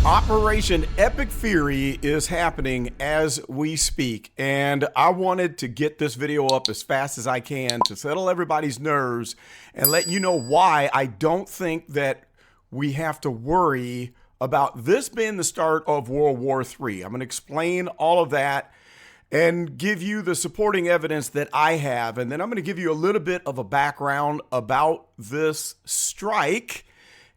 Operation Epic Fury is happening as we speak, and I wanted to get this video up as fast as I can to settle everybody's nerves and let you know why I don't think that we have to worry about this being the start of World War III. I'm going to explain all of that and give you the supporting evidence that I have, and then I'm going to give you a little bit of a background about this strike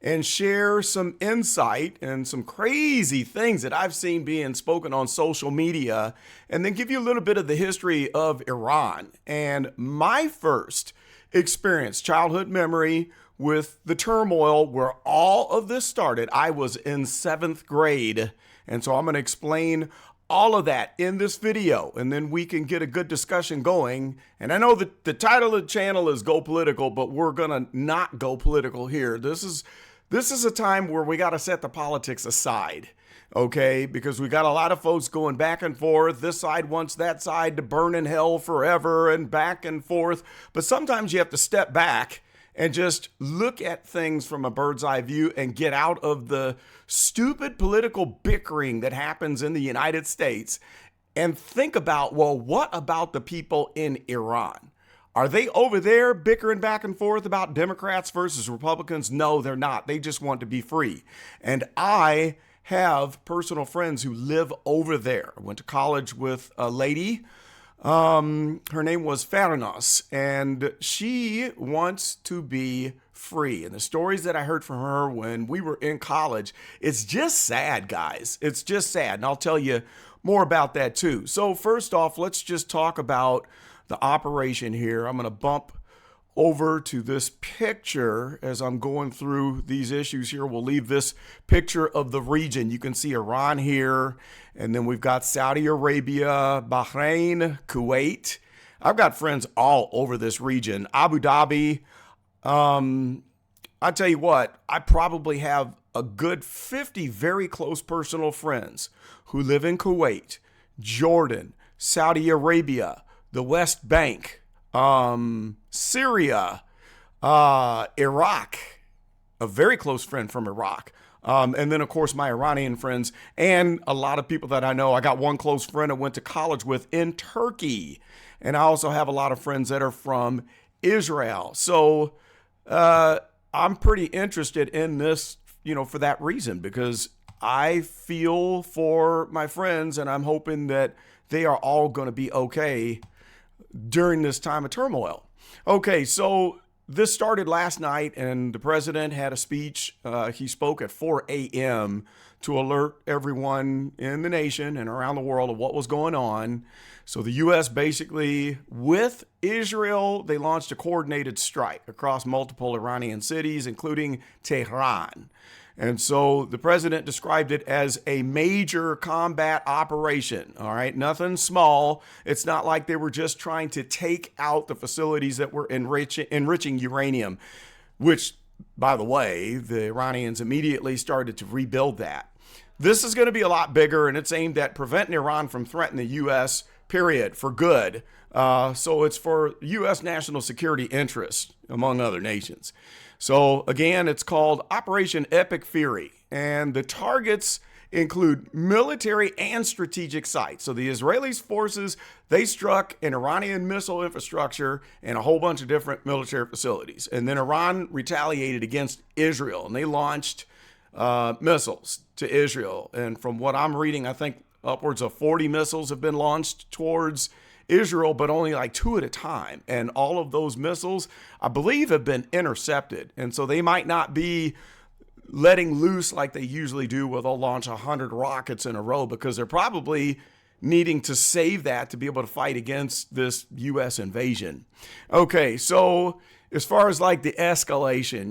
and share some insight and some crazy things that I've seen being spoken on social media, and then give you a little bit of the history of Iran and my first experience, childhood memory with the turmoil where all of this started. I was in 7th grade, and so I'm going to explain all of that in this video, and then we can get a good discussion going. And I know that the title of the channel is Go Political, but we're going to not go political here. This is a time where we got to set the politics aside, okay? Because we got a lot of folks going back and forth. This side wants that side to burn in hell forever and back and forth. But sometimes you have to step back and just look at things from a bird's eye view and get out of the stupid political bickering that happens in the United States and think about, well, what about the people in Iran? Are they over there bickering back and forth about Democrats versus Republicans? No, they're not. They just want to be free. And I have personal friends who live over there. I went to college with a lady. Her name was Farnas, and she wants to be free. And the stories that I heard from her when we were in college, it's just sad, guys. It's just sad. And I'll tell you more about that too. So first off, let's just talk about the operation here. I'm going to bump over to this picture as I'm going through these issues here. We'll leave this picture of the region. You can see Iran here, and then we've got Saudi Arabia, Bahrain, Kuwait. I've got friends all over this region. Abu Dhabi. I tell you what, I probably have a good 50 very close personal friends who live in Kuwait, Jordan, Saudi Arabia, the West Bank, Syria, Iraq, a very close friend from Iraq. And then, of course, my Iranian friends and a lot of people that I know. I got one close friend I went to college with in Turkey. And I also have a lot of friends that are from Israel. So I'm pretty interested in this, for that reason, because I feel for my friends and I'm hoping that they are all going to be okay during this time of turmoil. Okay, so this started last night, and the president had a speech. He spoke at 4 a.m. to alert everyone in the nation and around the world of what was going on. So the U.S. basically, with Israel, they launched a coordinated strike across multiple Iranian cities, including Tehran. And so the president described it as a major combat operation. All right, nothing small. It's not like they were just trying to take out the facilities that were enriching uranium, which, by the way, the Iranians immediately started to rebuild that. This is going to be a lot bigger, and it's aimed at preventing Iran from threatening the U.S., period, for good. So it's for U.S. national security interests, among other nations. So again, it's called Operation Epic Fury, and the targets include military and strategic sites. So the Israeli forces, they struck an Iranian missile infrastructure and a whole bunch of different military facilities. And then Iran retaliated against Israel, and they launched missiles to Israel. And from what I'm reading, I think upwards of 40 missiles have been launched towards Israel, but only like 2 at a time. And all of those missiles, I believe, have been intercepted. And so they might not be letting loose like they usually do, where they'll launch 100 rockets in a row, because they're probably needing to save that to be able to fight against this U.S. invasion. Okay, so as far as like the escalation,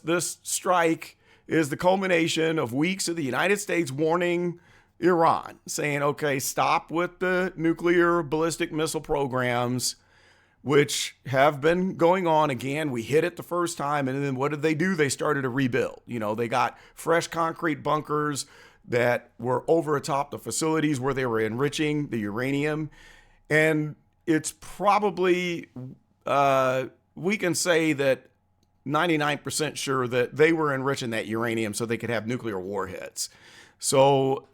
this strike is the culmination of weeks of the United States warning Iran, saying, okay, stop with the nuclear ballistic missile programs, which have been going on. Again, we hit it the first time, and then what did they do? They started to rebuild. They got fresh concrete bunkers that were over atop the facilities where they were enriching the uranium. And it's probably, we can say that 99% sure that they were enriching that uranium so they could have nuclear warheads. So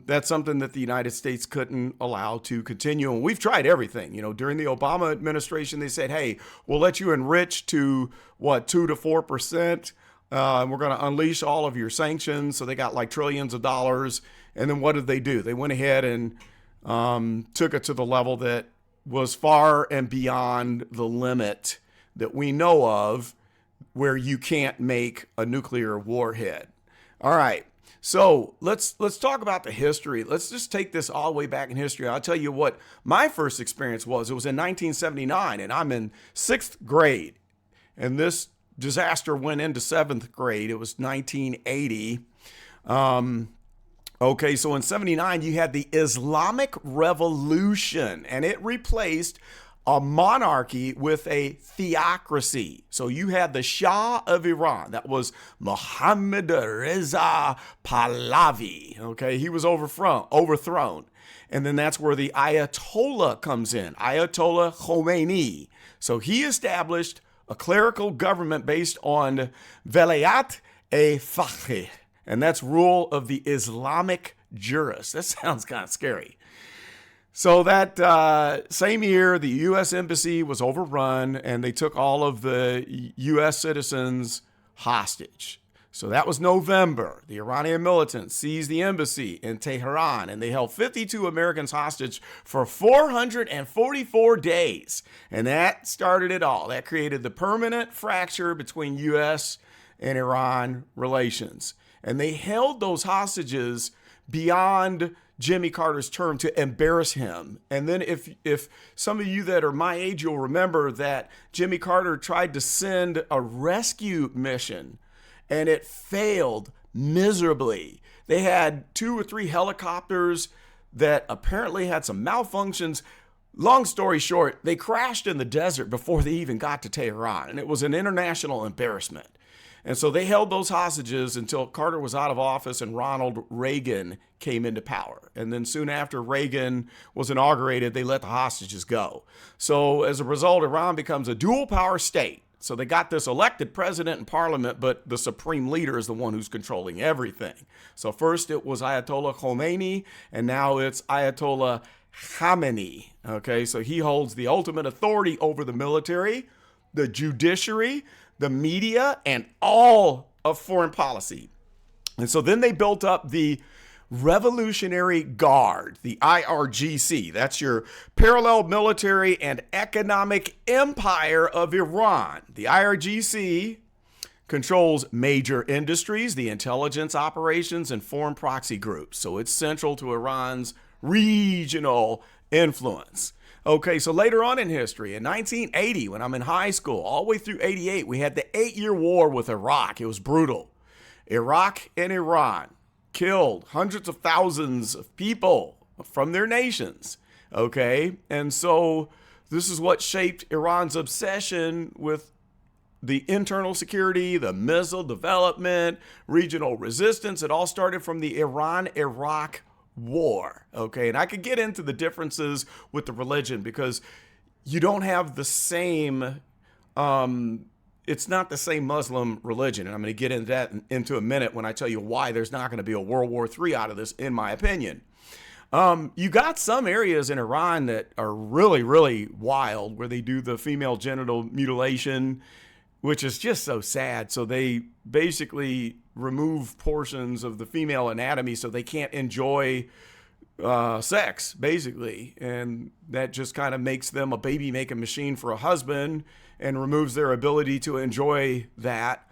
that's something that the United States couldn't allow to continue. And we've tried everything. During the Obama administration, they said, hey, we'll let you enrich to 2 to 4%. And we're going to unleash all of your sanctions. So they got like trillions of dollars. And then what did they do? They went ahead and took it to the level that was far and beyond the limit that we know of, where you can't make a nuclear warhead. All right. So let's talk about the history. Let's just take this all the way back in history. I'll tell you what my first experience was. It was in 1979, and I'm in 6th grade. And this disaster went into 7th grade. It was 1980. Okay, so in 79, you had the Islamic Revolution, and it replaced a monarchy with a theocracy. So you had the Shah of Iran. That was Mohammad Reza Pahlavi. Okay, he was overthrown. And then that's where the Ayatollah comes in, Ayatollah Khomeini. So he established a clerical government based on Velayat-e-Faqih, and that's rule of the Islamic jurist. That sounds kind of scary. So that same year, the U.S. Embassy was overrun, and they took all of the U.S. citizens hostage. So that was November. The Iranian militants seized the embassy in Tehran, and they held 52 Americans hostage for 444 days. And that started it all. That created the permanent fracture between U.S. and Iran relations. And they held those hostages beyond Jimmy Carter's term to embarrass him. And then if some of you that are my age, you'll remember that Jimmy Carter tried to send a rescue mission, and it failed miserably. They had 2 or 3 helicopters that apparently had some malfunctions. Long story short, they crashed in the desert before they even got to Tehran, and it was an international embarrassment. And so they held those hostages until Carter was out of office and Ronald Reagan came into power. And then soon after Reagan was inaugurated, they let the hostages go. So as a result, Iran becomes a dual power state. So they got this elected president and parliament, but the supreme leader is the one who's controlling everything. So first it was Ayatollah Khomeini, and now it's Ayatollah Khamenei. Okay, so he holds the ultimate authority over the military, the judiciary, the media, and all of foreign policy. And so then they built up the Revolutionary Guard, the IRGC. That's your parallel military and economic empire of Iran. The IRGC controls major industries, the intelligence operations, and foreign proxy groups. So it's central to Iran's regional influence. Okay, so later on in history, in 1980, when I'm in high school, all the way through 88, we had the 8-year war with Iraq. It was brutal. Iraq and Iran killed hundreds of thousands of people from their nations. Okay, and so this is what shaped Iran's obsession with the internal security, the missile development, regional resistance. It all started from the Iran-Iraq war. Okay, and I could get into the differences with the religion because you don't have the same, it's not the same Muslim religion. And I'm going to get into that into a minute when I tell you why there's not going to be a World War III out of this, in my opinion. You got some areas in Iran that are really, really wild, where they do the female genital mutilation, which is just so sad. So they basically remove portions of the female anatomy so they can't enjoy sex, basically. And that just kind of makes them a baby-making machine for a husband and removes their ability to enjoy that.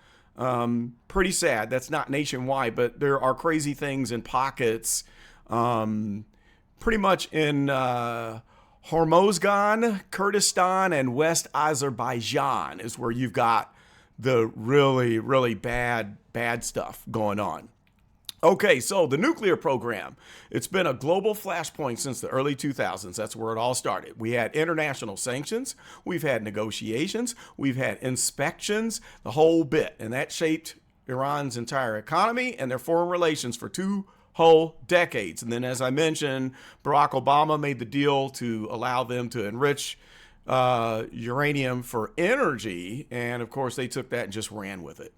Pretty sad. That's not nationwide, but there are crazy things in pockets, pretty much in Hormozgan, Kurdistan, and West Azerbaijan is where you've got the really, really bad stuff going on. Okay, so the nuclear program, it's been a global flashpoint since the early 2000s. That's where it all started. We had international sanctions, we've had negotiations, we've had inspections, the whole bit. And that shaped Iran's entire economy and their foreign relations for 2 whole decades. And then, as I mentioned, Barack Obama made the deal to allow them to enrich uranium for energy. And of course, they took that and just ran with it.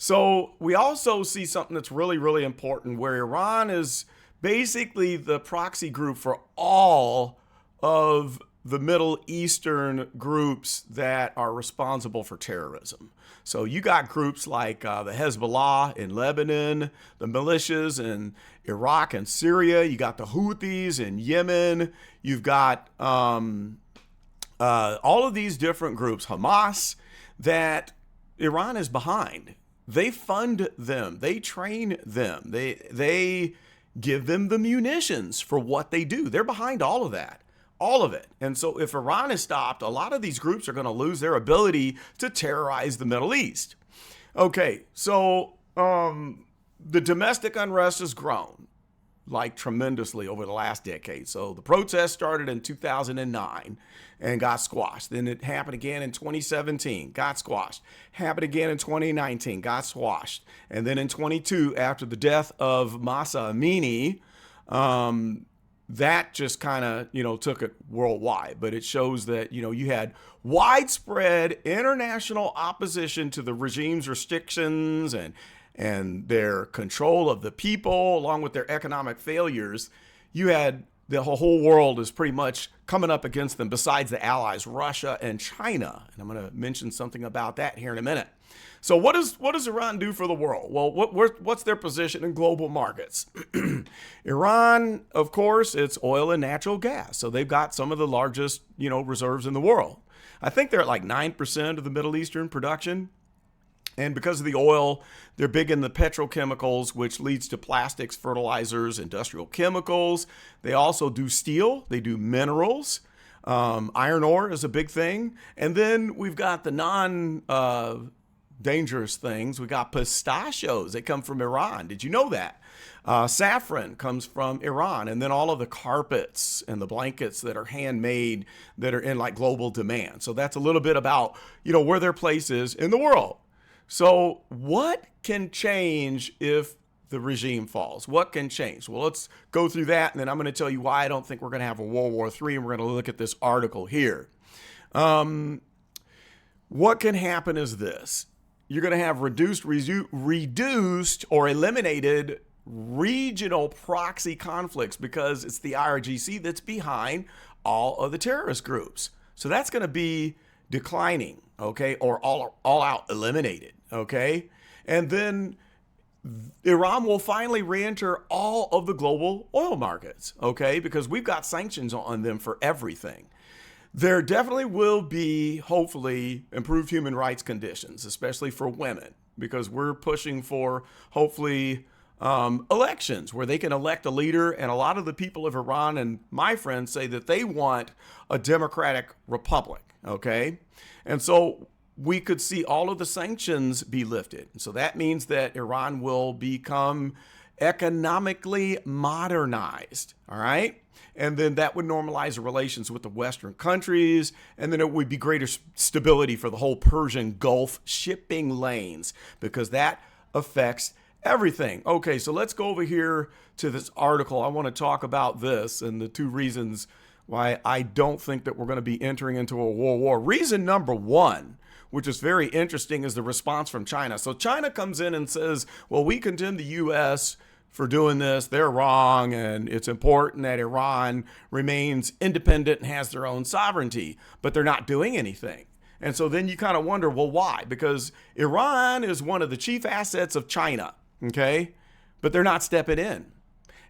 So we also see something that's really, really important where Iran is basically the proxy group for all of the Middle Eastern groups that are responsible for terrorism. So you got groups like the Hezbollah in Lebanon, the militias in Iraq and Syria. You got the Houthis in Yemen. You've got all of these different groups, Hamas, that Iran is behind. They fund them. They train them. They give them the munitions for what they do. They're behind all of that. All of it. And so if Iran is stopped, a lot of these groups are going to lose their ability to terrorize the Middle East. Okay, so the domestic unrest has grown like tremendously over the last decade. So the protests started in 2009 and got squashed. Then it happened again in 2017, got squashed. Happened again in 2019, got squashed. And then in 22, after the death of Masa Amini, that just kind of, took it worldwide. But it shows that, you had widespread international opposition to the regime's restrictions and their control of the people, along with their economic failures. You had the whole world is pretty much coming up against them, besides the allies, Russia and China. And I'm going to mention something about that here in a minute. So what does Iran do for the world? Well, what's their position in global markets? Iran, of course, it's oil and natural gas. So they've got some of the largest, reserves in the world. I think they're at like 9% of the Middle Eastern production. And because of the oil, they're big in the petrochemicals, which leads to plastics, fertilizers, industrial chemicals. They also do steel. They do minerals. Iron ore is a big thing. And then we've got the dangerous things. We got pistachios. They come from Iran. Did you know that? Saffron comes from Iran. And then all of the carpets and the blankets that are handmade that are in like global demand. So that's a little bit about, where their place is in the world. So what can change if the regime falls? What can change? Well, let's go through that, and then I'm going to tell you why I don't think we're going to have a World War III, and we're going to look at this article here. What can happen is this. You're going to have reduced or eliminated regional proxy conflicts because it's the IRGC that's behind all of the terrorist groups. So that's going to be declining, okay, or all out eliminated, okay? And then Iran will finally re-enter all of the global oil markets, okay, because we've got sanctions on them for everything. There definitely will be, hopefully, improved human rights conditions, especially for women, because we're pushing for, hopefully, elections where they can elect a leader. And a lot of the people of Iran and my friends say that they want a democratic republic. Okay. And so we could see all of the sanctions be lifted. And so that means that Iran will become economically modernized. All right. And then that would normalize the relations with the Western countries. And then it would be greater stability for the whole Persian Gulf shipping lanes, because that affects everything. Okay. So let's go over here to this article. I want to talk about this and the two reasons why I don't think that we're going to be entering into a world war. Reason number one, which is very interesting, is the response from China. So China comes in and says, well, we condemn the U.S. for doing this. They're wrong, and it's important that Iran remains independent and has their own sovereignty, but they're not doing anything. And so then you kind of wonder, well, why? Because Iran is one of the chief assets of China, okay? But they're not stepping in.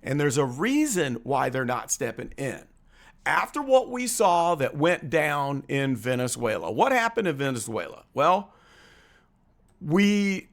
And there's a reason why they're not stepping in. After what we saw that went down in Venezuela, what happened in Venezuela? Well, we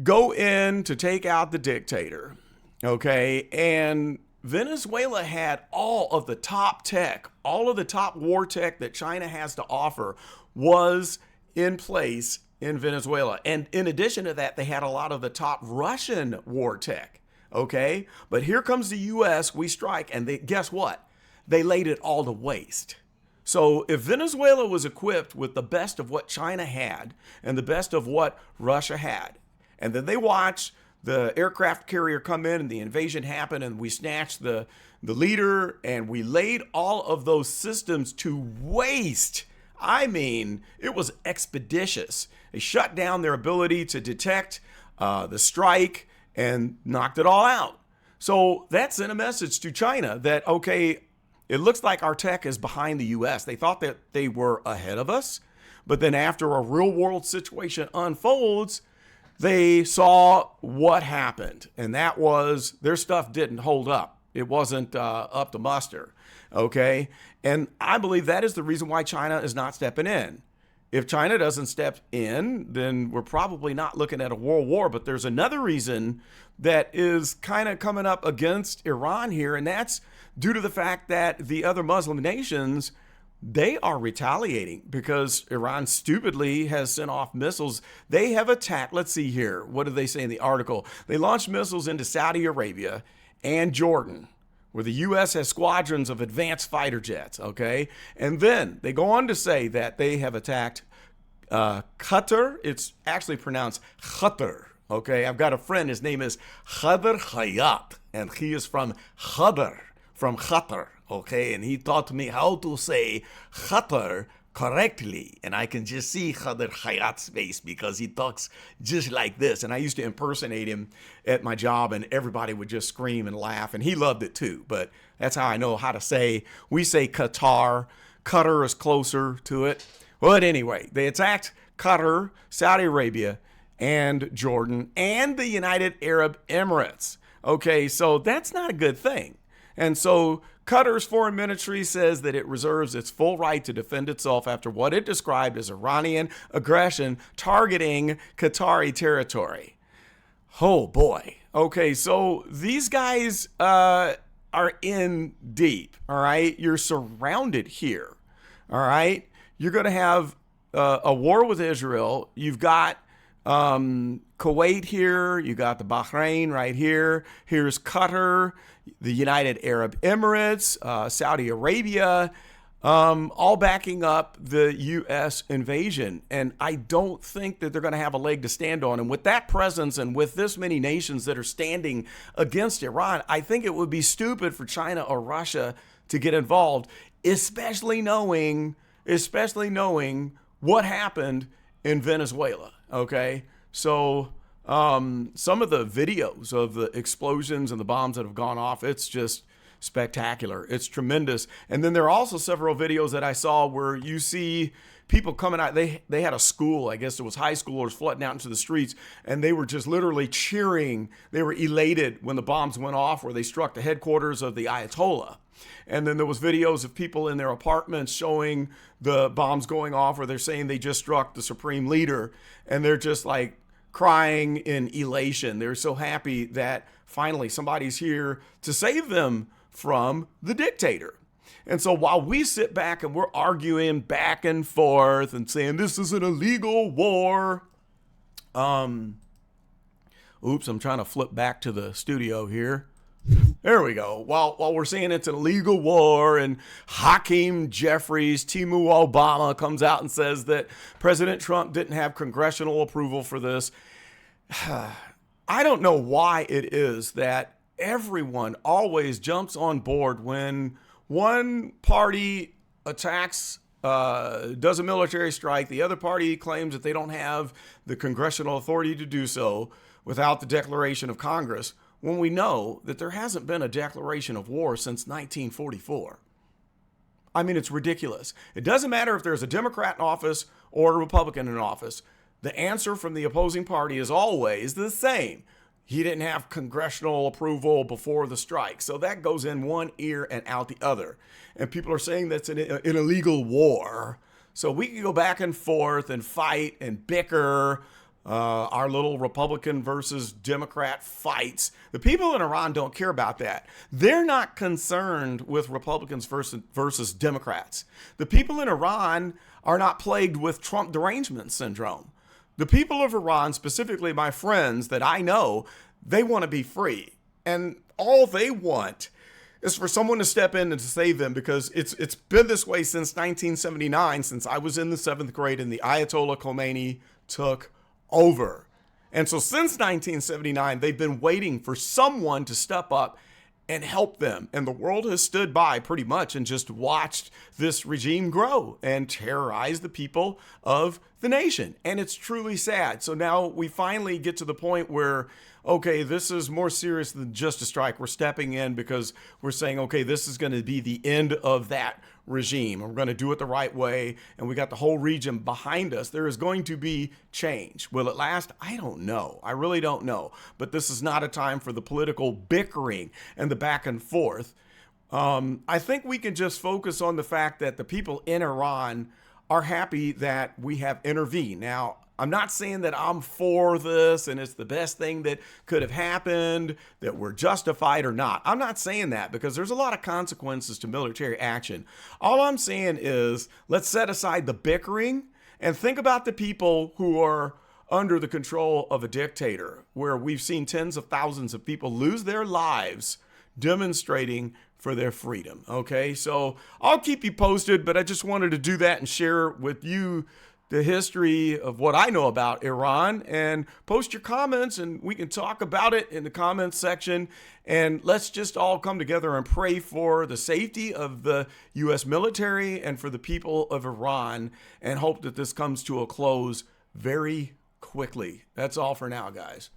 go in to take out the dictator, okay? And Venezuela had all of the top tech, all of the top war tech that China has to offer was in place in Venezuela. And in addition to that, they had a lot of the top Russian war tech, okay? But here comes the U.S., we strike, and guess what? They laid it all to waste. So if Venezuela was equipped with the best of what China had and the best of what Russia had, and then they watch the aircraft carrier come in and the invasion happen and we snatched the leader and we laid all of those systems to waste. I mean, it was expeditious. They shut down their ability to detect the strike and knocked it all out. So that sent a message to China that, okay, it looks like our tech is behind the U.S. They thought that they were ahead of us, but then after a real world situation unfolds, they saw what happened, and that was their stuff didn't hold up. It wasn't up to muster, okay? And I believe that is the reason why China is not stepping in. If China doesn't step in, then we're probably not looking at a world war. But there's another reason that is kind of coming up against Iran here, and that's due to the fact that the other Muslim nations, they are retaliating because Iran stupidly has sent off missiles. They have attacked, let's see here, what do they say in the article? They launched missiles into Saudi Arabia and Jordan, where the U.S. has squadrons of advanced fighter jets, okay? And then they go on to say that they have attacked Qatar. It's actually pronounced Qatar, okay? I've got a friend, his name is Khadr Hayat, and he is from Qatar, okay? And he taught me how to say Qatar correctly, and I can just see Khadr Hayat's face because he talks just like this. And I used to impersonate him at my job, and everybody would just scream and laugh, and he loved it too. But that's how I know how to say. We say Qatar. Qatar is closer to it. But anyway, they attacked Qatar, Saudi Arabia, and Jordan, and the United Arab Emirates. Okay, so that's not a good thing. And so Qatar's foreign ministry says that it reserves its full right to defend itself after what it described as Iranian aggression targeting Qatari territory. Oh boy. Okay, so these guys are in deep, all right? You're surrounded here, all right? You're going to have a war with Israel. You've got Kuwait here. You got the Bahrain right here. Here's Qatar, the United Arab Emirates, Saudi Arabia, all backing up the U.S. invasion. And I don't think that they're going to have a leg to stand on. And with that presence and with this many nations that are standing against Iran, I think it would be stupid for China or Russia to get involved, especially knowing what happened in Venezuela, okay? So some of the videos of the explosions and the bombs that have gone off, it's just spectacular. It's tremendous. And then there are also several videos that I saw where you see people coming out. They had a school, I guess it was high schoolers, flooding out into the streets, and they were just literally cheering. They were elated when the bombs went off where they struck the headquarters of the Ayatollah. And then there was videos of people in their apartments showing the bombs going off where they're saying they just struck the supreme leader, and they're just like crying in elation. They're so happy that finally somebody's here to save them from the dictator. And so while we sit back and we're arguing back and forth and saying this is an illegal war, oops, I'm trying to flip back to the studio here. There we go. While we're saying it's an illegal war, and Hakeem Jeffries, Timu Obama comes out and says that President Trump didn't have congressional approval for this. I don't know why it is that everyone always jumps on board when one party attacks, does a military strike, the other party claims that they don't have the congressional authority to do so without the declaration of Congress, when we know that there hasn't been a declaration of war since 1944. I mean, it's ridiculous. It doesn't matter if there's a Democrat in office or a Republican in office. The answer from the opposing party is always the same. He didn't have congressional approval before the strike. So that goes in one ear and out the other. And people are saying that's an illegal war. So we can go back and forth and fight and bicker, our little Republican versus Democrat fights. The people in Iran don't care about that. They're not concerned with Republicans versus Democrats. The people in Iran are not plagued with Trump derangement syndrome. The people of Iran, specifically my friends that I know, they want to be free. And all they want is for someone to step in and to save them, because it's been this way since 1979, since I was in the 7th grade and the Ayatollah Khomeini took over. And so since 1979, they've been waiting for someone to step up and help them. And the world has stood by pretty much and just watched this regime grow and terrorize the people of the nation. And it's truly sad. So now we finally get to the point where, okay, this is more serious than just a strike. We're stepping in because we're saying, okay, this is going to be the end of that regime. We're going to do it the right way. And we got the whole region behind us. There is going to be change. Will it last? I don't know. I really don't know. But this is not a time for the political bickering and the back and forth. I think we can just focus on the fact that the people in Iran are happy that we have intervened. Now, I'm not saying that I'm for this and it's the best thing that could have happened, that we're justified or not. I'm not saying that because there's a lot of consequences to military action. All I'm saying is let's set aside the bickering and think about the people who are under the control of a dictator, where we've seen tens of thousands of people lose their lives demonstrating for their freedom. Okay, so I'll keep you posted, but I just wanted to do that and share with you the history of what I know about Iran, and post your comments and we can talk about it in the comments section. And let's just all come together and pray for the safety of the U.S. military and for the people of Iran, and hope that this comes to a close very quickly. That's all for now, guys.